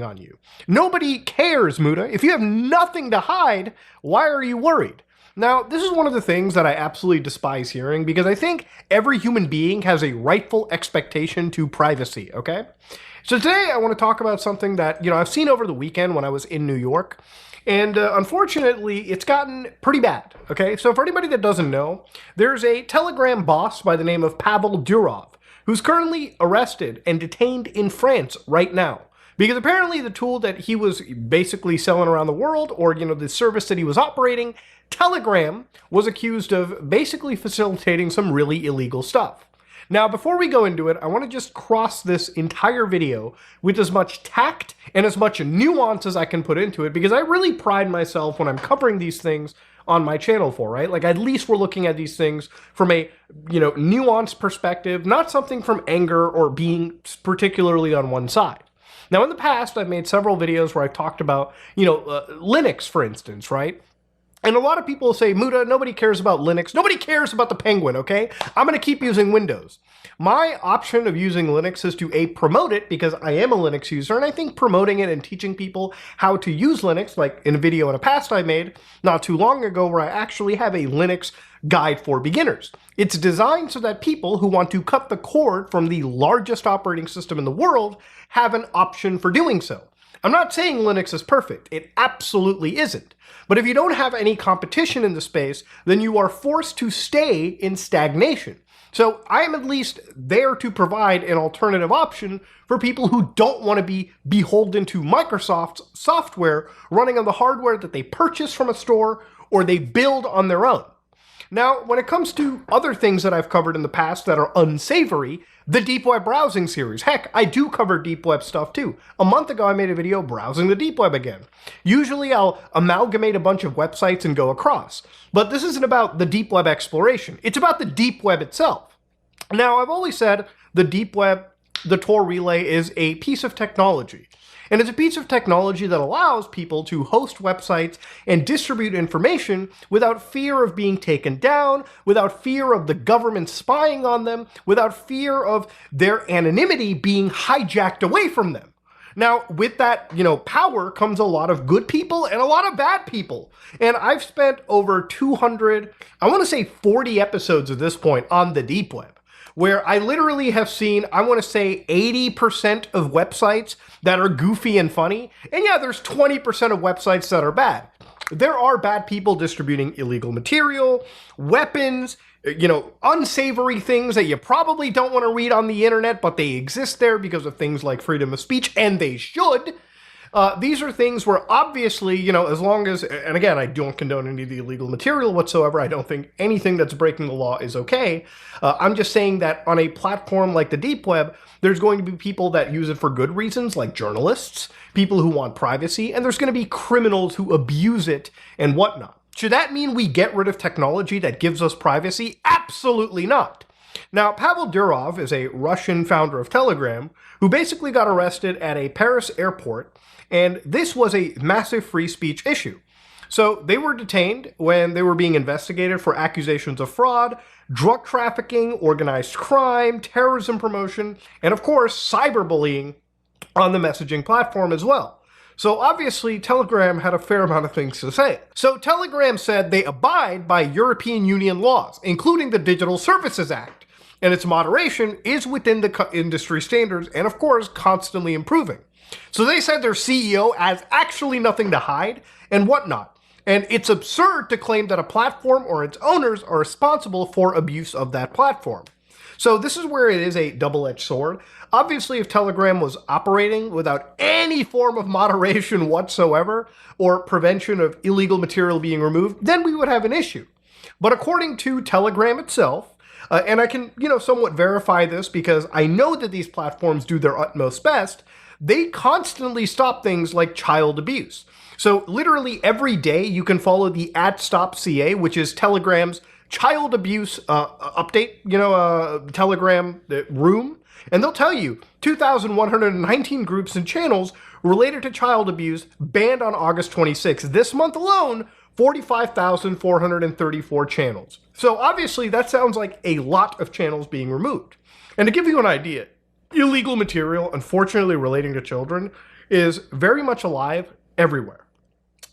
on you. Nobody cares, Muda. If you have nothing to hide, why are you worried? Now, this is one of the things that I absolutely despise hearing because I think every human being has a rightful expectation to privacy, okay? So today I want to talk about something that, I've seen over the weekend when I was in New York. And unfortunately, it's gotten pretty bad, okay? So for anybody that doesn't know, there's a Telegram boss by the name of Pavel Durov, who's currently arrested and detained in France right now. Because apparently the tool that he was basically selling around the world, or, the service that he was operating, Telegram, was accused of basically facilitating some really illegal stuff. Now, before we go into it, I want to just cross this entire video with as much tact and as much nuance as I can put into it, because I really pride myself when I'm covering these things on my channel for, right? Like, at least we're looking at these things from a, nuanced perspective, not something from anger or being particularly on one side. Now, in the past, I've made several videos where I've talked about, Linux, for instance, right? And a lot of people say, Muda, nobody cares about Linux. Nobody cares about the Penguin, okay? I'm going to keep using Windows. My option of using Linux is to, A, promote it because I am a Linux user, and I think promoting it and teaching people how to use Linux, like in a video in a past I made not too long ago where I actually have a Linux guide for beginners. It's designed so that people who want to cut the cord from the largest operating system in the world have an option for doing so. I'm not saying Linux is perfect. It absolutely isn't. But if you don't have any competition in the space, then you are forced to stay in stagnation. So I am at least there to provide an alternative option for people who don't want to be beholden to Microsoft's software running on the hardware that they purchase from a store or they build on their own. Now, when it comes to other things that I've covered in the past that are unsavory, the deep web browsing series. Heck, I do cover deep web stuff too. A month ago, I made a video browsing the deep web again. Usually, I'll amalgamate a bunch of websites and go across. But this isn't about the deep web exploration. It's about the deep web itself. Now, I've always said the deep web, the Tor relay, is a piece of technology. And it's a piece of technology that allows people to host websites and distribute information without fear of being taken down, without fear of the government spying on them, without fear of their anonymity being hijacked away from them. Now, with that, power comes a lot of good people and a lot of bad people. And I've spent over 200, I want to say 40 episodes at this point on the deep web, where I literally have seen, I want to say 80% of websites that are goofy and funny. And yeah, there's 20% of websites that are bad. There are bad people distributing illegal material, weapons, unsavory things that you probably don't want to read on the internet, but they exist there because of things like freedom of speech, and they should. These are things where obviously, as long as, and again, I don't condone any of the illegal material whatsoever. I don't think anything that's breaking the law is okay. I'm just saying that on a platform like the deep web, there's going to be people that use it for good reasons, like journalists, people who want privacy, and there's going to be criminals who abuse it and whatnot. Should that mean we get rid of technology that gives us privacy? Absolutely not. Now, Pavel Durov is a Russian founder of Telegram who basically got arrested at a Paris airport, and this was a massive free speech issue. So they were detained when they were being investigated for accusations of fraud, drug trafficking, organized crime, terrorism promotion, and of course, cyberbullying on the messaging platform as well. So obviously, Telegram had a fair amount of things to say. So Telegram said they abide by European Union laws, including the Digital Services Act, and its moderation is within the industry standards and, of course, constantly improving. So they said their CEO has actually nothing to hide and whatnot. And it's absurd to claim that a platform or its owners are responsible for abuse of that platform. So this is where it is a double-edged sword. Obviously, if Telegram was operating without any form of moderation whatsoever or prevention of illegal material being removed, then we would have an issue. But according to Telegram itself, and I can, somewhat verify this because I know that these platforms do their utmost best, they constantly stop things like child abuse. So literally every day you can follow the @StopCA, which is Telegram's child abuse update, Telegram room, and they'll tell you 2,119 groups and channels related to child abuse banned on August 26th. This month alone, 45,434 channels. So obviously that sounds like a lot of channels being removed. And to give you an idea, illegal material, unfortunately relating to children, is very much alive everywhere.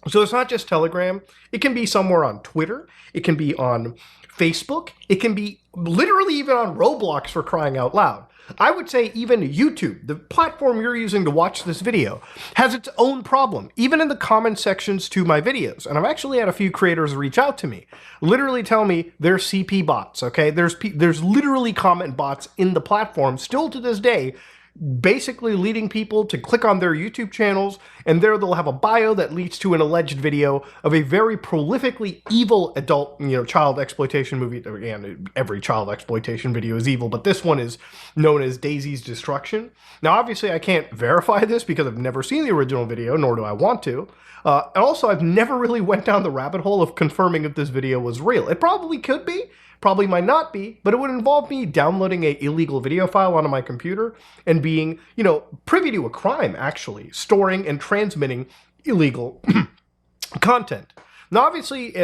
So it's not just Telegram. It can be somewhere on Twitter. It can be on Facebook. It can be literally even on Roblox, for crying out loud. I would say even YouTube, the platform you're using to watch this video, has its own problem, even in the comment sections to my videos. And I've actually had a few creators reach out to me, literally tell me they're CP bots, okay? There's literally comment bots in the platform still to this day, basically leading people to click on their YouTube channels, and there they'll have a bio that leads to an alleged video of a very prolifically evil adult, child exploitation movie. Again, every child exploitation video is evil, but this one is known as Daisy's Destruction. Now, obviously, I can't verify this because I've never seen the original video, nor do I want to. And also, I've never really went down the rabbit hole of confirming if this video was real. It probably could be. Probably might not be, but it would involve me downloading an illegal video file onto my computer and being, privy to a crime, actually, storing and transmitting illegal content. Now, obviously,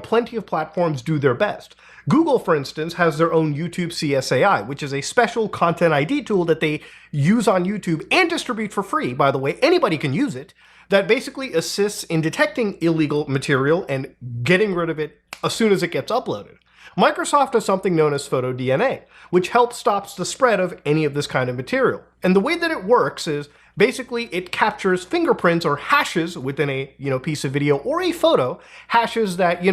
plenty of platforms do their best. Google, for instance, has their own YouTube CSAI, which is a special content ID tool that they use on YouTube and distribute for free, by the way. Anybody can use it, that basically assists in detecting illegal material and getting rid of it as soon as it gets uploaded. Microsoft has something known as PhotoDNA, which helps stops the spread of any of this kind of material. And the way that it works is basically it captures fingerprints or hashes within a piece of video or a photo, hashes that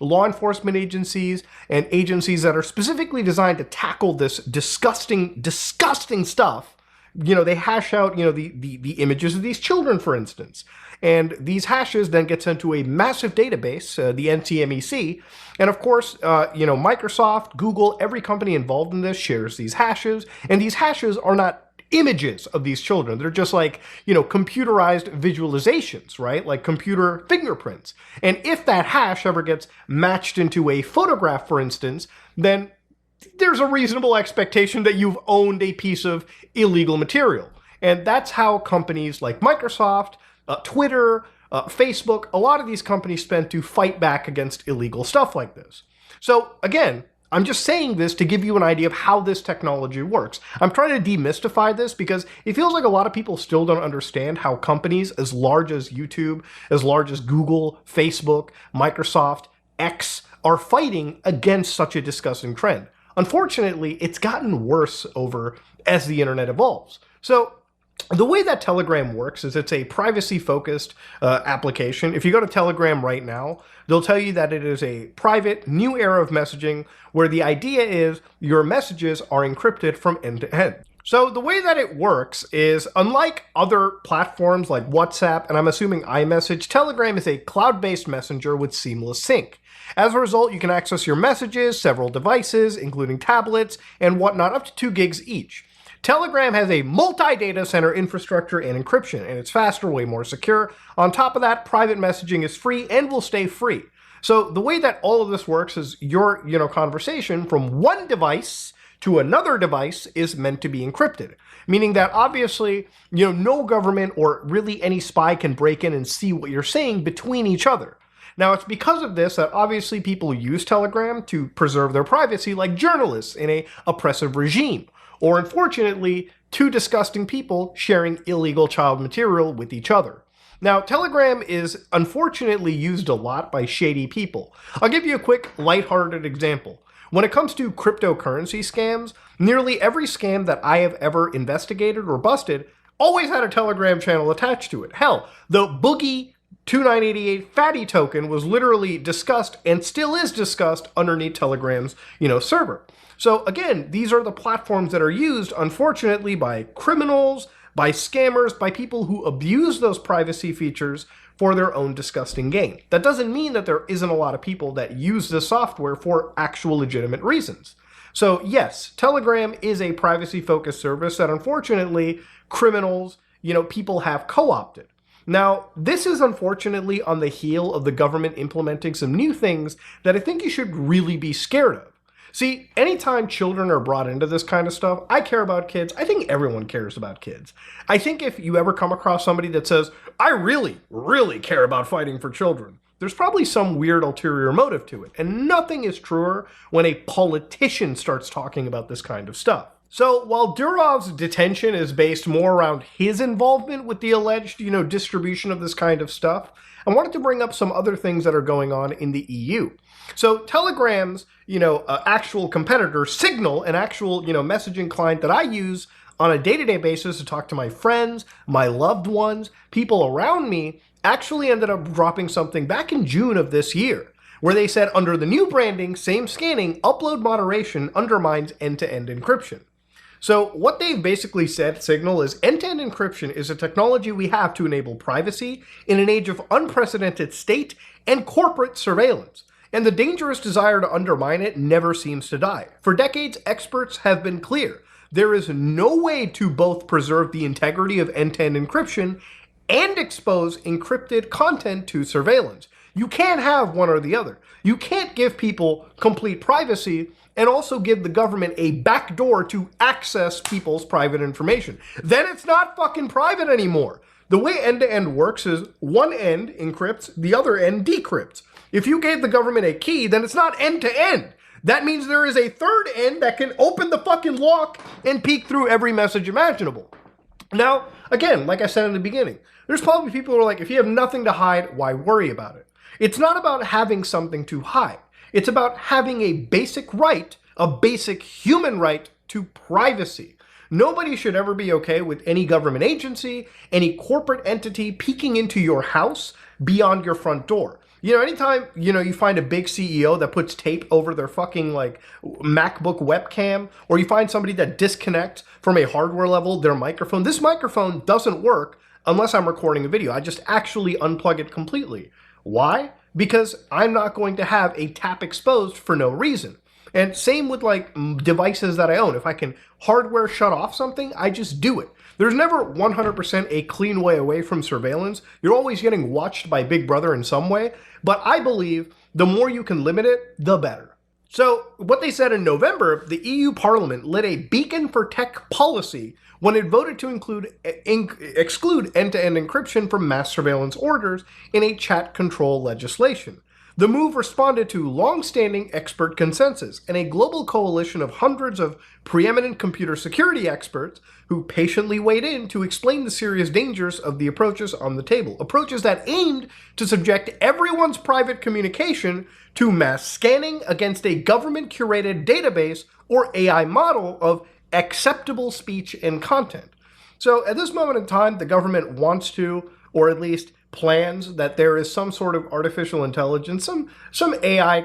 law enforcement agencies and agencies that are specifically designed to tackle this disgusting stuff. They hash out the images of these children, for instance. And these hashes then get sent to a massive database, the NCMEC. And of course, Microsoft, Google, every company involved in this shares these hashes. And these hashes are not images of these children. They're just like, computerized visualizations, right? Like computer fingerprints. And if that hash ever gets matched into a photograph, for instance, then there's a reasonable expectation that you've owned a piece of illegal material. And that's how companies like Microsoft, Twitter, Facebook, a lot of these companies spend to fight back against illegal stuff like this. So again, I'm just saying this to give you an idea of how this technology works. I'm trying to demystify this because it feels like a lot of people still don't understand how companies as large as YouTube, as large as Google, Facebook, Microsoft, X are fighting against such a disgusting trend. Unfortunately, it's gotten worse as the internet evolves. So the way that Telegram works is it's a privacy-focused application. If you go to Telegram right now, they'll tell you that it is a private, new era of messaging where the idea is your messages are encrypted from end to end. So the way that it works is, unlike other platforms like WhatsApp, and I'm assuming iMessage, Telegram is a cloud-based messenger with seamless sync. As a result, you can access your messages, several devices, including tablets and whatnot, up to 2 gigs each. Telegram has a multi-data center infrastructure and encryption, and it's faster, way more secure. On top of that, private messaging is free and will stay free. So the way that all of this works is your, conversation from one device to another device is meant to be encrypted, meaning that obviously, no government or really any spy can break in and see what you're saying between each other. Now, it's because of this that obviously people use Telegram to preserve their privacy, like journalists in an oppressive regime, or unfortunately, 2 disgusting people sharing illegal child material with each other. Now, Telegram is unfortunately used a lot by shady people. I'll give you a quick, lighthearted example. When it comes to cryptocurrency scams, nearly every scam that I have ever investigated or busted always had a Telegram channel attached to it. Hell, the Boogie 2988 Fatty token was literally discussed and still is discussed underneath Telegram's, server. So again, these are the platforms that are used, unfortunately, by criminals, by scammers, by people who abuse those privacy features for their own disgusting gain. That doesn't mean that there isn't a lot of people that use this software for actual legitimate reasons. So yes, Telegram is a privacy-focused service that unfortunately criminals, people have co-opted. Now, this is unfortunately on the heel of the government implementing some new things that I think you should really be scared of. See, anytime children are brought into this kind of stuff, I care about kids. I think everyone cares about kids. I think if you ever come across somebody that says, I really, really care about fighting for children, there's probably some weird ulterior motive to it. And nothing is truer when a politician starts talking about this kind of stuff. So while Durov's detention is based more around his involvement with the alleged, distribution of this kind of stuff, I wanted to bring up some other things that are going on in the EU. So Telegram's, actual competitor, Signal, an actual, messaging client that I use on a day-to-day basis to talk to my friends, my loved ones, people around me, actually ended up dropping something back in June of this year, where they said under the new branding, same scanning, upload moderation undermines end-to-end encryption. So what they've basically said, Signal, is end-to-end encryption is a technology we have to enable privacy in an age of unprecedented state and corporate surveillance. And the dangerous desire to undermine it never seems to die. For decades, experts have been clear. There is no way to both preserve the integrity of end-to-end encryption and expose encrypted content to surveillance. You can't have one or the other. You can't give people complete privacy and also give the government a backdoor to access people's private information. Then it's not fucking private anymore. The way end-to-end works is one end encrypts, the other end decrypts. If you gave the government a key, then it's not end-to-end. That means there is a third end that can open the fucking lock and peek through every message imaginable. Now, again, like I said in the beginning, there's probably people who are like, if you have nothing to hide, why worry about it? It's not about having something to hide. It's about having a basic right, a basic human right to privacy. Nobody should ever be okay with any government agency, any corporate entity peeking into your house beyond your front door. Anytime, you find a big CEO that puts tape over their fucking, MacBook webcam, or you find somebody that disconnects from a hardware level their microphone. This microphone doesn't work unless I'm recording a video. I just actually unplug it completely. Why? Because I'm not going to have a tap exposed for no reason. And same with devices that I own. If I can hardware shut off something, I just do it. There's never 100% a clean way away from surveillance. You're always getting watched by Big Brother in some way. But I believe the more you can limit it, the better. So what they said in November, the EU Parliament lit a beacon for tech policy when it voted to exclude end-to-end encryption from mass surveillance orders in a chat control legislation. The move responded to long-standing expert consensus and a global coalition of hundreds of preeminent computer security experts who patiently weighed in to explain the serious dangers of the approaches on the table. Approaches that aimed to subject everyone's private communication to mass scanning against a government-curated database or AI model of acceptable speech and content. So at this moment in time, the government wants to, or at least plans, that there is some sort of artificial intelligence, some AI,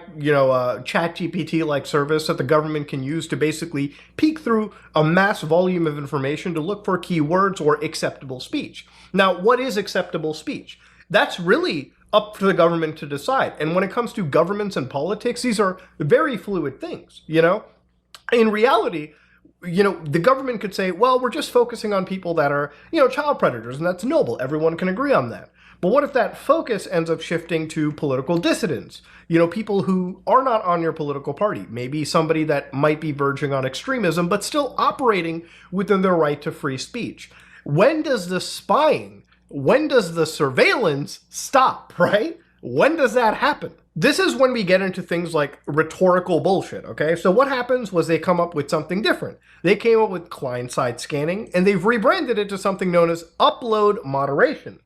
chat GPT like service that the government can use to basically peek through a mass volume of information to look for keywords or acceptable speech. Now, what is acceptable speech? That's really up to the government to decide. And when it comes to governments and politics, these are very fluid things, In reality, the government could say, well, we're just focusing on people that are, child predators, and that's noble. Everyone can agree on that. But what if that focus ends up shifting to political dissidents? People who are not on your political party. Maybe somebody that might be verging on extremism, but still operating within their right to free speech. When does the spying, when does the surveillance stop, right? When does that happen? This is when we get into things like rhetorical bullshit, okay? So what happens was they come up with something different. They came up with client-side scanning, and they've rebranded it to something known as upload moderation.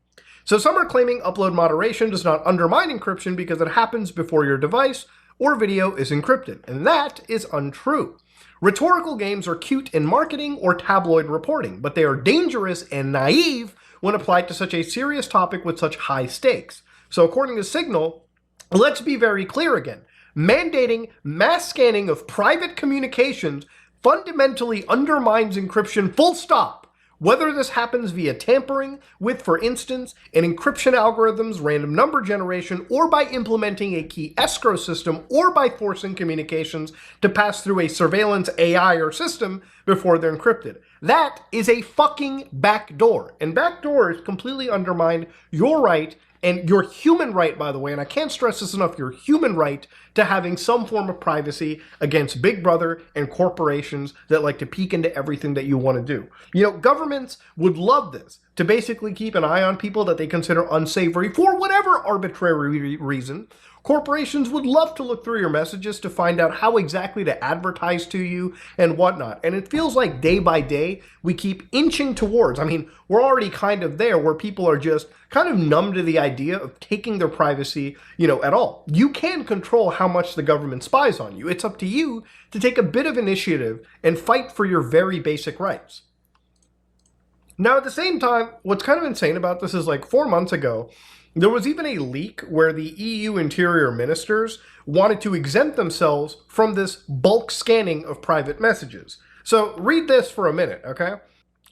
So some are claiming upload moderation does not undermine encryption because it happens before your device or video is encrypted, and that is untrue. Rhetorical games are cute in marketing or tabloid reporting, but they are dangerous and naive when applied to such a serious topic with such high stakes. So according to Signal, let's be very clear again. Mandating mass scanning of private communications fundamentally undermines encryption, full stop. Whether this happens via tampering with, for instance, an encryption algorithm's random number generation, or by implementing a key escrow system, or by forcing communications to pass through a surveillance AI or system before they're encrypted. That is a fucking backdoor. And backdoors completely undermine your right And your human right, by the way, and I can't stress this enough, your human right to having some form of privacy against Big Brother and corporations that like to peek into everything that you want to do. You know, governments would love this, to basically keep an eye on people that they consider unsavory for whatever arbitrary reason. Corporations would love to look through your messages to find out how exactly to advertise to you and whatnot. And it feels like day by day, we keep inching towards, I mean, we're already kind of there where people are just kind of numb to the idea of taking their privacy, at all. You can control how much the government spies on you. It's up to you to take a bit of initiative and fight for your very basic rights. Now, at the same time, what's kind of insane about this is like 4 months ago, there was even a leak where the EU interior ministers wanted to exempt themselves from this bulk scanning of private messages. So read this for a minute, okay?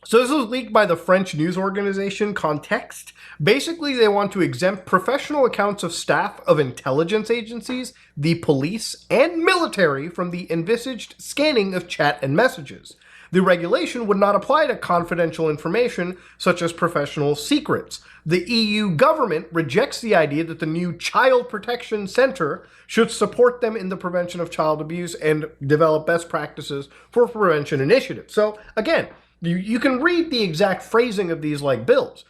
So this was leaked by the French news organization Context. Basically, they want to exempt professional accounts of staff of intelligence agencies, the police, and military from the envisaged scanning of chat and messages. The regulation would not apply to confidential information such as professional secrets. The EU government rejects the idea that the new Child Protection Center should support them in the prevention of child abuse and develop best practices for prevention initiatives. So again, you can read the exact phrasing of these like bills.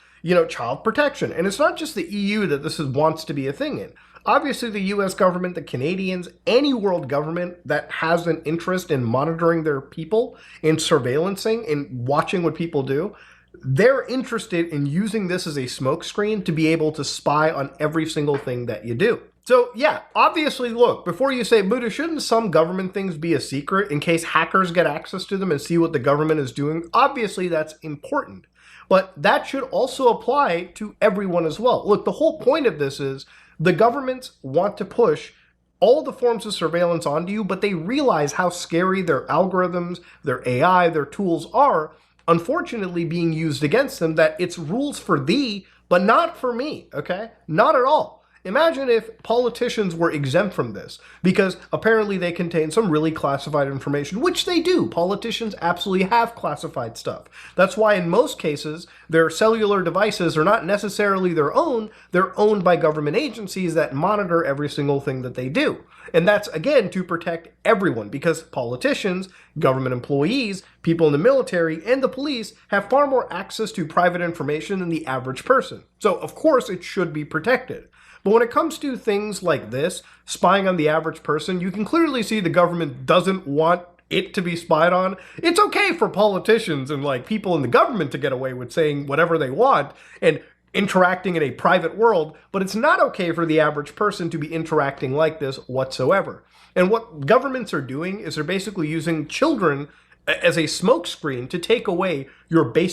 Child protection. And it's not just the EU that this wants to be a thing in. Obviously, the US government, the Canadians, any world government that has an interest in monitoring their people, in surveillancing, in watching what people do, they're interested in using this as a smokescreen to be able to spy on every single thing that you do. So yeah, obviously, look, before you say, Buddha, shouldn't some government things be a secret in case hackers get access to them and see what the government is doing? Obviously, that's important. But that should also apply to everyone as well. Look, the whole point of this is the governments want to push all the forms of surveillance onto you, but they realize how scary their algorithms, their AI, their tools are, unfortunately being used against them, that it's rules for thee, but not for me, okay? Not at all. Imagine if politicians were exempt from this, because apparently they contain some really classified information, which they do. Politicians absolutely have classified stuff. That's why in most cases, their cellular devices are not necessarily their own, they're owned by government agencies that monitor every single thing that they do. And that's, again, to protect everyone, because politicians, government employees, people in the military, and the police have far more access to private information than the average person. So, of course, it should be protected. But when it comes to things like this, spying on the average person, you can clearly see the government doesn't want it to be spied on. It's okay for politicians and like people in the government to get away with saying whatever they want and interacting in a private world, but it's not okay for the average person to be interacting like this whatsoever. And what governments are doing is they're basically using children as a smokescreen to take away your basic